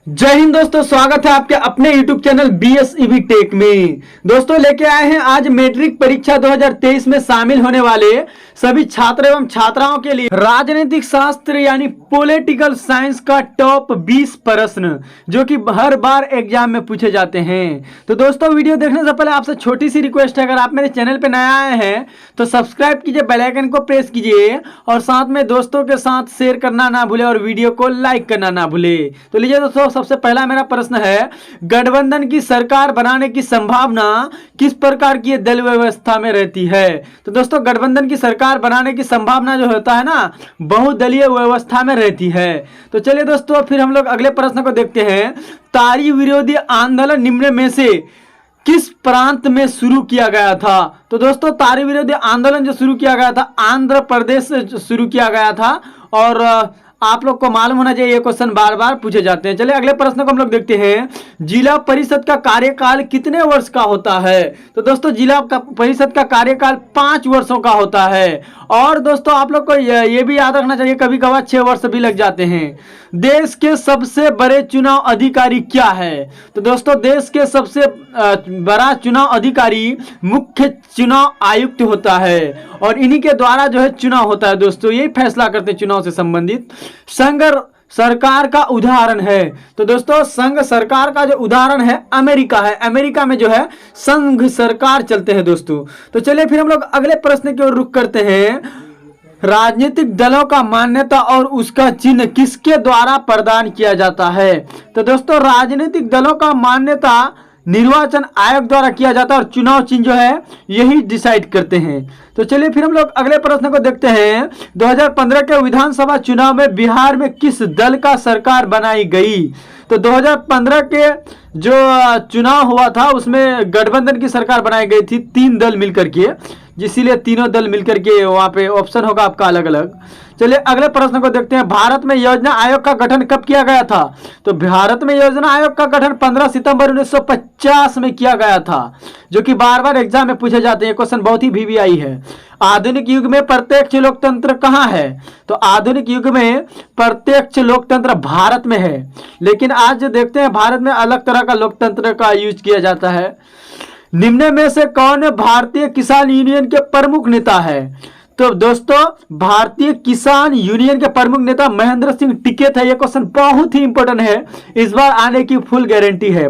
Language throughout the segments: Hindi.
जय हिंद दोस्तों, स्वागत है आपके अपने YouTube चैनल BSEB टेक में। दोस्तों लेके आए हैं आज मैट्रिक परीक्षा 2023 में शामिल होने वाले सभी छात्र एवं छात्राओं के लिए राजनीतिक शास्त्र यानी पॉलिटिकल साइंस का टॉप 20 प्रश्न जो कि हर बार एग्जाम में पूछे जाते हैं। तो दोस्तों वीडियो देखने से पहले आपसे छोटी सी रिक्वेस्ट है, अगर आप मेरे चैनल पर नए आए हैं तो सब्सक्राइब कीजिए, बेल आइकन को प्रेस कीजिए और साथ में दोस्तों के साथ शेयर करना ना भूले और वीडियो को लाइक करना ना भूले। तो लीजिए दोस्तों, सबसे पहला मेरा प्रश्न है, गठबंधन की सरकार बनाने की संभावना किस प्रकार की दल व्यवस्था में रहती है। तो दोस्तों गठबंधन की सरकार बनाने की संभावना जो होता है ना, बहुदलीय व्यवस्था में रहती है। तो चलिए दोस्तों फिर हम लोग अगले प्रश्न को देखते हैं। तारी विरोधी आंदोलन निम्न में से किस प्रांत में शुरू किया गया था। तो दोस्तों तारी विरोधी आंदोलन जो शुरू किया गया था आंध्र प्रदेश से शुरू किया गया था और आप लोग को मालूम होना चाहिए, ये क्वेश्चन बार बार पूछे जाते हैं। चलिए अगले प्रश्न को हम लोग देखते हैं। जिला परिषद का कार्यकाल कितने वर्ष का होता है। तो दोस्तों जिला परिषद का कार्यकाल 5 वर्षों का होता है। और दोस्तों आप लोग को ये भी याद रखना चाहिए, कभी कभार 6 वर्ष भी लग जाते हैं। देश के सबसे बड़े चुनाव अधिकारी क्या है। तो दोस्तों देश के सबसे बड़ा चुनाव अधिकारी मुख्य चुनाव आयुक्त होता है और इन्हीं के द्वारा जो है चुनाव होता है। दोस्तों यही फैसला करते हैं चुनाव से संबंधित। संघ सरकार का उदाहरण है। तो दोस्तों संघ सरकार का जो उदाहरण है अमेरिका है। अमेरिका में जो है संघ सरकार चलते हैं दोस्तों। तो चलिए फिर हम लोग अगले प्रश्न की ओर रुख करते हैं। राजनीतिक दलों का मान्यता और उसका चिन्ह किसके द्वारा प्रदान किया जाता है। तो दोस्तों राजनीतिक दलों का मान्यता निर्वाचन आयोग द्वारा किया जाता है और चुनाव चिन्ह जो है यही डिसाइड करते हैं। तो चलिए फिर हम लोग अगले प्रश्न को देखते हैं। 2015 के विधानसभा चुनाव में बिहार में किस दल का सरकार बनाई गई। तो 2015 के जो चुनाव हुआ था उसमें गठबंधन की सरकार बनाई गई थी, 3 दल मिलकर के, जिसलिए तीनों दल मिलकर के वहां पे ऑप्शन होगा आपका अलग अलग। चलिए अगले प्रश्न को देखते हैं। भारत में योजना आयोग का गठन कब किया गया था। तो भारत में योजना आयोग का गठन 15 सितंबर 1950 में किया गया था, जो कि बार बार एग्जाम में पूछे जाते हैं। क्वेश्चन बहुत ही VVI है। आधुनिक युग में प्रत्यक्ष लोकतंत्र कहाँ है। तो आधुनिक युग में प्रत्यक्ष लोकतंत्र भारत में है, लेकिन आज जो देखते हैं भारत में अलग तरह का लोकतंत्र का यूज किया जाता है। निम्न में से कौन भारतीय किसान यूनियन के प्रमुख नेता है। तो दोस्तों भारतीय किसान यूनियन के प्रमुख नेता महेंद्र सिंह टिकैत है। यह क्वेश्चन बहुत ही इंपॉर्टेंट है, इस बार आने की फुल गारंटी है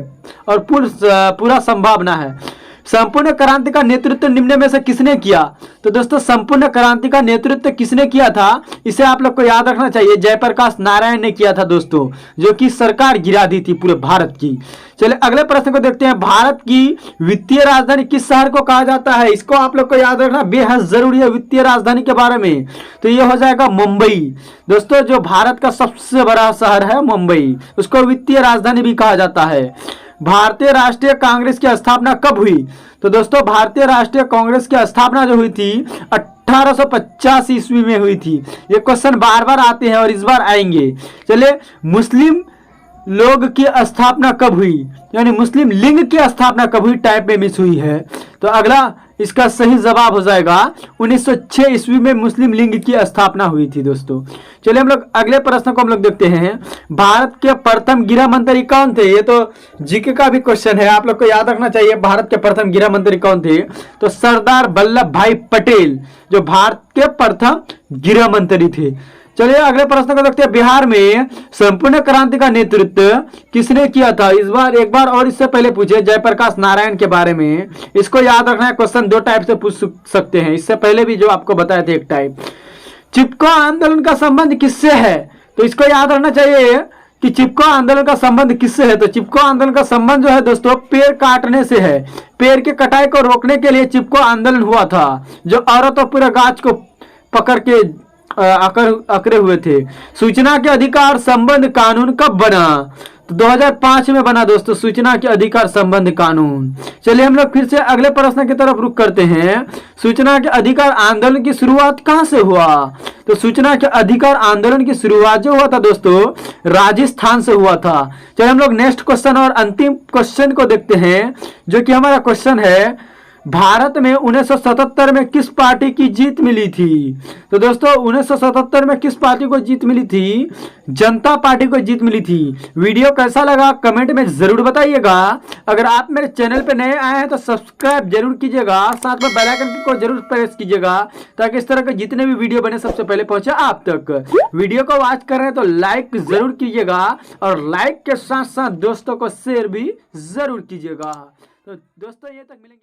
और पूरा संभावना है। संपूर्ण क्रांति का नेतृत्व निम्न में से किसने किया। तो दोस्तों संपूर्ण क्रांति का नेतृत्व किसने किया था, इसे आप लोग को याद रखना चाहिए। जयप्रकाश नारायण ने किया था दोस्तों, जो कि सरकार गिरा दी थी पूरे भारत की। चलिए अगले प्रश्न को देखते हैं। भारत की वित्तीय राजधानी किस शहर को कहा जाता है। इसको आप लोग को याद रखना बेहद जरूरी है वित्तीय राजधानी के बारे में। तो ये हो जाएगा मुंबई। दोस्तों जो भारत का सबसे बड़ा शहर है मुंबई, उसको वित्तीय राजधानी भी कहा जाता है। भारतीय राष्ट्रीय कांग्रेस की स्थापना कब हुई। तो दोस्तों भारतीय राष्ट्रीय कांग्रेस की स्थापना जो हुई थी 1850 ईस्वी में हुई थी। ये क्वेश्चन बार बार आते हैं और इस बार आएंगे। चलिए मुस्लिम लोग की स्थापना कब हुई, यानी मुस्लिम लीग की स्थापना कब हुई, टाइप में मिस हुई है। तो अगला इसका सही जवाब हो जाएगा 1906 ईस्वी में मुस्लिम लीग की स्थापना हुई थी दोस्तों। चलिए हम लोग अगले प्रश्न को हम लोग देखते हैं। भारत के प्रथम गृह मंत्री कौन थे। ये तो जीके का भी क्वेश्चन है, आप लोग को याद रखना चाहिए। भारत के प्रथम गृह मंत्री कौन थे। तो सरदार वल्लभ भाई पटेल जो भारत के प्रथम गृह मंत्री थे। चलिए अगले प्रश्न को देखते हैं। बिहार में संपूर्ण क्रांति का नेतृत्व किसने किया था। इस बार एक बार और इससे पहले पूछे जयप्रकाश नारायण के बारे में, इसको याद रखना है। क्वेश्चन 2 टाइप से पूछ सकते हैं, इससे पहले भी जो आपको बताए थे एक टाइप। चिपको आंदोलन का संबंध किससे है। तो इसको याद रखना चाहिए कि चिपको आंदोलन का संबंध किससे है। तो चिपको आंदोलन का संबंध जो है दोस्तों पेड़ काटने से है। पेड़ की कटाई को रोकने के लिए चिपको आंदोलन हुआ था, जो औरत और पूरे गाछ को पकड़ के अकड़े हुए थे। सूचना के अधिकार संबंध कानून कब बना। तो 2005 में बना दोस्तों सूचना के अधिकार संबंध कानून। चलिए हम लोग फिर से अगले प्रश्न की तरफ रुख करते हैं। सूचना के अधिकार आंदोलन की शुरुआत कहां से हुआ। तो सूचना के अधिकार आंदोलन की शुरुआत जो हुआ था दोस्तों राजस्थान से हुआ था। चलिए हम लोग नेक्स्ट क्वेश्चन और अंतिम क्वेश्चन को देखते हैं, जो कि हमारा क्वेश्चन है भारत में 1977 में किस पार्टी की जीत मिली थी? तो दोस्तों 1977 में किस पार्टी को जीत मिली थी? जनता पार्टी को जीत मिली थी। वीडियो कैसा लगा कमेंट में जरूर बताइएगा। अगर आप मेरे चैनल पे नए आए हैं तो सब्सक्राइब जरूर कीजिएगा, साथ में बेल आइकन को जरूर प्रेस कीजिएगा ताकि इस तरह के जितने भी वीडियो बने सबसे पहले पहुंचे आप तक। वीडियो को वॉच कर रहे हैं तो लाइक जरूर कीजिएगा और लाइक के साथ साथ दोस्तों को शेयर भी जरूर कीजिएगा। तो दोस्तों ये तक मिलेंगे।